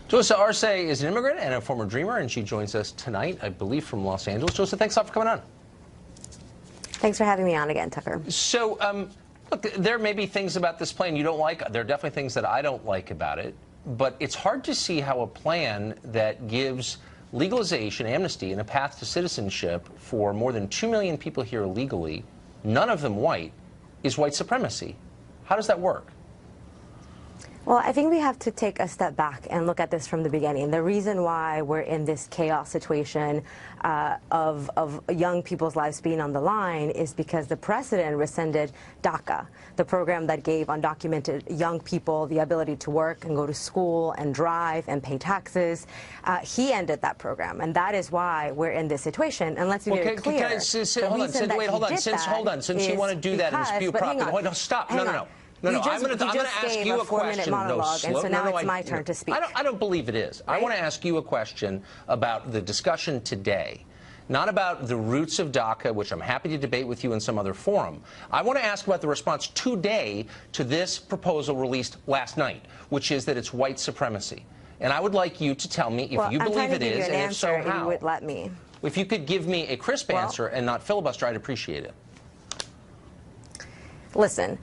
Julissa Arce is an immigrant and a former dreamer, and she joins us tonight, I believe, from Los Angeles. Julissa, thanks a lot for coming on. Thanks for having me on again, Tucker. So, look, there may be things about this plan you don't like. There are definitely things that I don't like about it. But it's hard to see how a plan that gives legalization, amnesty, and a path to citizenship for more than 2 million people here illegally, none of them white, is white supremacy. How does that work? Well, I think we have to take a step back and look at this from the beginning. The reason why we're in this chaos situation of young people's lives being on the line is because the president rescinded DACA, the program that gave undocumented young people the ability to work and go to school and drive and pay taxes. He ended that program, and that is why we're in this situation. And let's be very clear. Since you want to do that and dispute property, hold on, stop. No. No, I'm going to ask you a question. Monologue, and so now it's my turn to speak. I don't believe it is. Right? I want to ask you a question about the discussion today, not about the roots of DACA, which I'm happy to debate with you in some other forum. I want to ask about the response today to this proposal released last night, which is that it's white supremacy. And I would like you to tell me if you believe it is, and if so, how. You would let me. If you could give me a crisp answer and not filibuster, I'd appreciate it. Listen.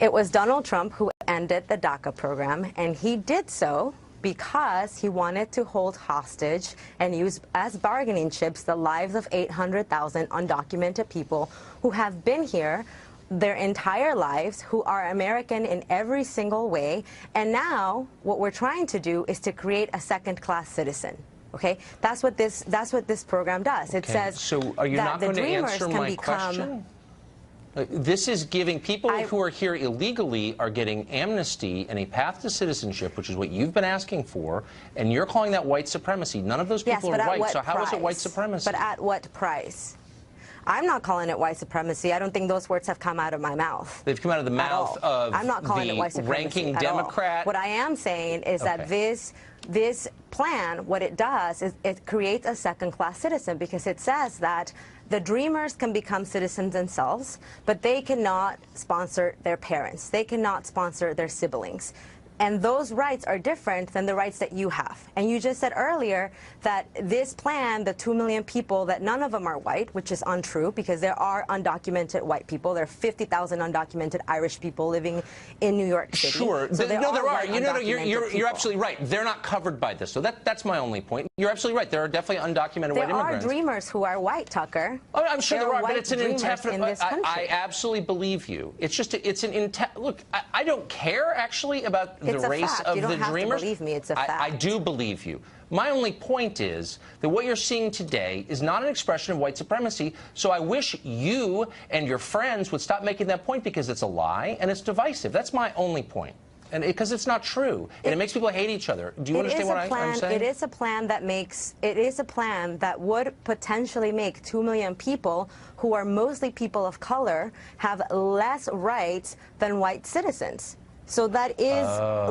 It was Donald Trump who ended the DACA program, and he did so because he wanted to hold hostage and use as bargaining chips the lives of 800,000 undocumented people who have been here their entire lives, who are American in every single way. And now what we're trying to do is to create a second-class citizen. Okay, that's what this program does. It says so. Are you not going to answer my question? This is giving people who are here illegally are getting amnesty and a path to citizenship, which is what you've been asking for, and you're calling that white supremacy. None of those people are white, so how is it white supremacy? But at what price? I'm not calling it white supremacy. I don't think those words have come out of my mouth. They've come out of the mouth of I'm not calling it white supremacy ranking Democrat. What I am saying is that this plan, what it does is it creates a second-class citizen, because it says that the dreamers can become citizens themselves, but they cannot sponsor their parents. They cannot sponsor their siblings. And those rights are different than the rights that you have. And you just said earlier that this plan, the 2 million people, that none of them are white, which is untrue, because there are undocumented white people. There are 50,000 undocumented Irish people living in New York City. Sure. So there are. You're absolutely right. They're not covered by this. So that's my only point. You're absolutely right. There are definitely undocumented white immigrants. There are dreamers who are white, Tucker. Oh, I'm sure there are, but it's an indefinite. I absolutely believe you. It's just it's an look. I don't care actually about the race of the dreamers. You don't have to believe me. It's a fact. I do believe you. My only point is that what you're seeing today is not an expression of white supremacy, so I wish you and your friends would stop making that point, because it's a lie and it's divisive. That's my only point. And because it's not true, and it makes people hate each other. Do you understand what I'm saying? It is a plan that would potentially make 2 million people, who are mostly people of color, have less rights than white citizens. So that is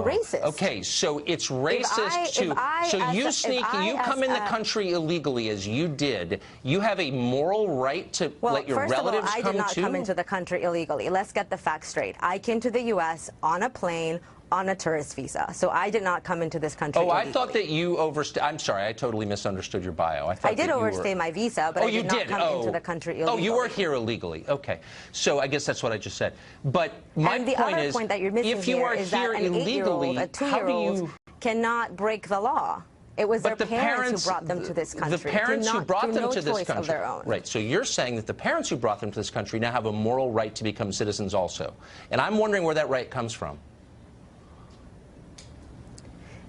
racist. Okay, so it's racist you come in the country illegally, as you did. You have a moral right to let your relatives come too? First of all, I did not come into the country illegally. Let's get the facts straight. I came to the U.S. on a plane, on a tourist visa. So I did not come into this country illegally. I thought that you overstayed. I'm sorry, I totally misunderstood your bio. I did overstay my visa, but I did not come into the country illegally. Oh, you were here illegally. Okay. So I guess that's what I just said. But my point is, point that you're missing if you are here illegally, a 2-year-old cannot break the law. It was their parents who brought them to this country. The parents who brought them to this country. Of their own. Right. So you're saying that the parents who brought them to this country now have a moral right to become citizens also. And I'm wondering where that right comes from.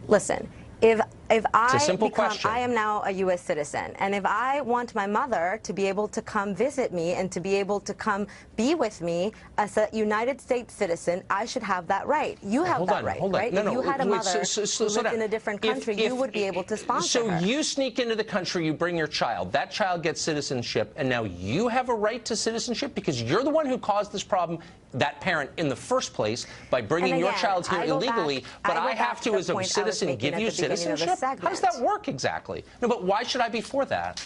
Listen, if I am now a U.S. citizen, and if I want my mother to be able to come visit me and to be able to come be with me as a United States citizen, I should have that right. You have that right, right? If you had a mother who lived in a different country, you would be able to sponsor her. So you sneak into the country, you bring your child, that child gets citizenship, and now you have a right to citizenship because you're the one who caused this problem, that parent, in the first place by bringing your child here illegally, but I have to, as a citizen, give you citizenship? How does that work exactly? No, but why should I be for that?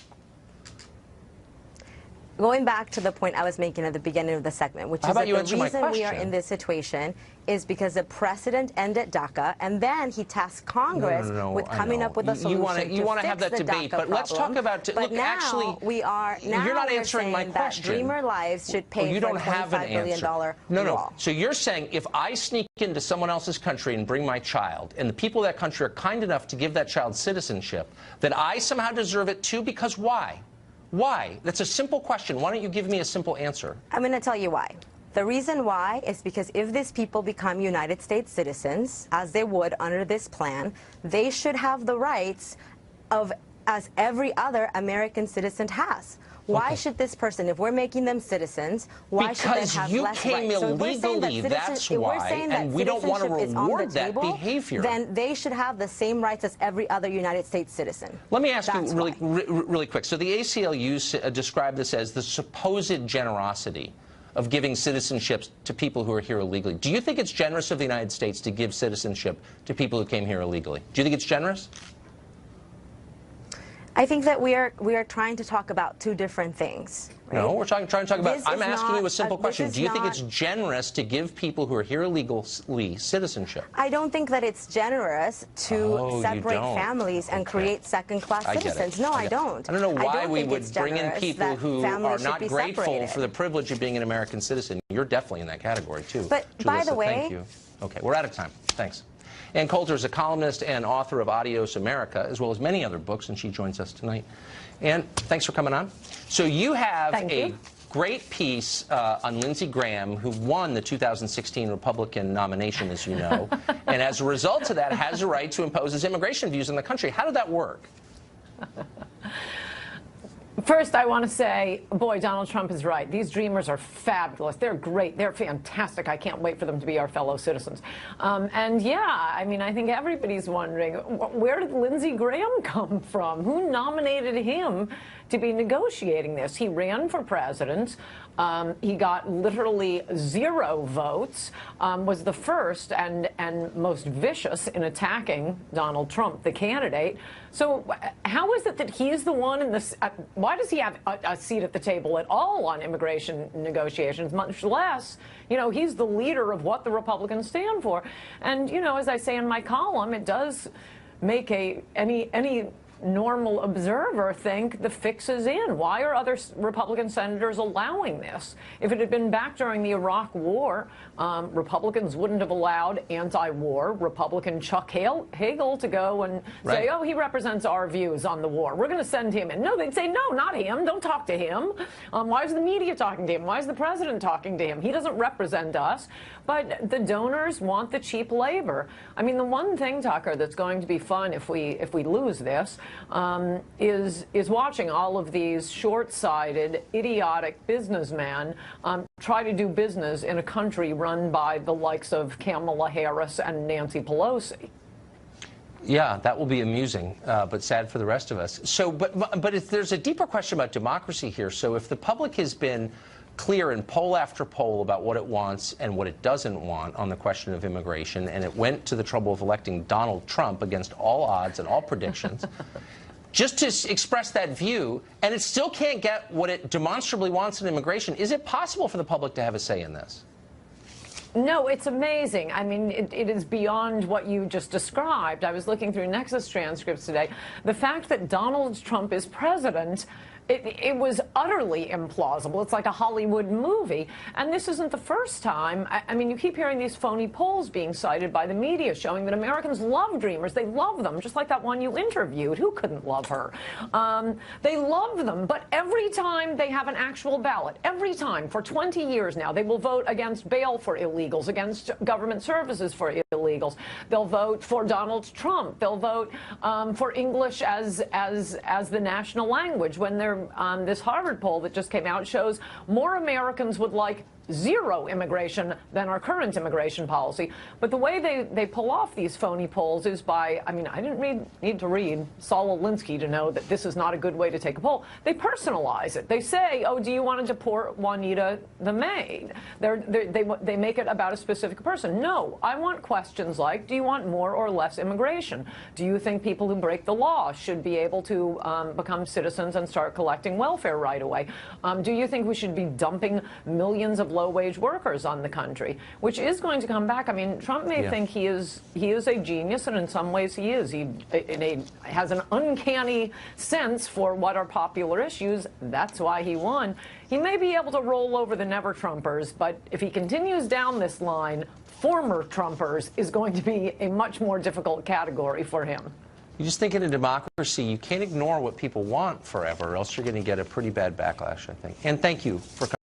going back to the point I was making at the beginning of the segment, which is that the reason we are in this situation is because the president ended DACA, and then he tasked Congress with coming up with a solution you want to have that debate, but let's talk about. But look, now actually, you're not answering my question. That Dreamer lives should pay for a $25 billion wall. So you're saying if I sneak into someone else's country and bring my child, and the people of that country are kind enough to give that child citizenship, that I somehow deserve it too? Because why? Why? That's a simple question. Why don't you give me a simple answer? I'm going to tell you why. The reason why is because if these people become United States citizens, as they would under this plan, they should have the rights as every other American citizen has. Why should this person, if we're making them citizens, why should they have less rights? Because you came illegally, that's why, and we don't want to reward that behavior. Then they should have the same rights as every other United States citizen. Let me ask you really quick. So the ACLU described this as the supposed generosity of giving citizenship to people who are here illegally. Do you think it's generous of the United States to give citizenship to people who came here illegally? Do you think it's generous? I think that we are trying to talk about two different things. Right? No, we're trying to talk about. I'm asking you a simple question. Do you think it's generous to give people who are here illegally citizenship? I don't think that it's generous to separate families and create second-class citizens. No, I don't. I don't know why we would bring in people who are not grateful for the privilege of being an American citizen. You're definitely in that category too. But Julissa, by the way, thank you. Okay, we're out of time. Thanks. Ann Coulter is a columnist and author of Adios America, as well as many other books, and she joins us tonight. Ann, thanks for coming on. So you have a great piece on Lindsey Graham, who won the 2016 Republican nomination, as you know, and as a result of that has a right to impose his immigration views in the country. How did that work? First, I want to say, boy, Donald Trump is right. These dreamers are fabulous. They're great. They're fantastic. I can't wait for them to be our fellow citizens. And yeah, I mean, I think everybody's wondering, where did Lindsey Graham come from? Who nominated him to be negotiating this? He ran for president. He got literally 0 votes, was the first and most vicious in attacking Donald Trump, the candidate. So how is it that he's the one in this? Why does he have a seat at the table at all on immigration negotiations, much less, you know, he's the leader of what the Republicans stand for? And, you know, as I say in my column, it does make any normal observer think the fix is in. Why are other Republican senators allowing this? If it had been back during the Iraq War, Republicans wouldn't have allowed anti-war Republican Chuck Hagel to go and say, oh, he represents our views on the war. We're going to send him in. No, they'd say, no, not him. Don't talk to him. Why is the media talking to him? Why is the president talking to him? He doesn't represent us. But the donors want the cheap labor. I mean, the one thing, Tucker, that's going to be fun if we lose this is watching all of these short-sighted, idiotic businessmen try to do business in a country run by the likes of Kamala Harris and Nancy Pelosi. Yeah, that will be amusing, but sad for the rest of us. So, but if there's a deeper question about democracy here. So if the public has been clear in poll after poll about what it wants and what it doesn't want on the question of immigration, and it went to the trouble of electing Donald Trump against all odds and all predictions, just to express that view, and it still can't get what it demonstrably wants in immigration, is it possible for the public to have a say in this? No, it's amazing. I mean, it is beyond what you just described. I was looking through Nexus transcripts today. The fact that Donald Trump is president, it was utterly implausible. It's like a Hollywood movie. And this isn't the first time. I mean, you keep hearing these phony polls being cited by the media showing that Americans love dreamers. They love them, just like that one you interviewed. Who couldn't love her? They love them. But every time they have an actual ballot, every time for 20 years now, they will vote against bail for illegals, against government services for illegals. They'll vote for Donald Trump. They'll vote for English as the national language when they're this Harvard poll that just came out shows more Americans would like 0 immigration than our current immigration policy. But the way they pull off these phony polls is by, I mean, I didn't need to read Saul Alinsky to know that this is not a good way to take a poll. They personalize it. They say, oh, do you want to deport Juanita the maid? They make it about a specific person. No, I want questions like, do you want more or less immigration? Do you think people who break the law should be able to become citizens and start collecting collecting welfare right away? Do you think we should be dumping millions of low-wage workers on the country, which is going to come back? I mean, Trump may think he is a genius, and in some ways he is. He has an uncanny sense for what are popular issues. That's why he won. He may be able to roll over the never-Trumpers, but if he continues down this line, former Trumpers is going to be a much more difficult category for him. You just think in a democracy, you can't ignore what people want forever, or else you're going to get a pretty bad backlash, I think. And thank you for coming.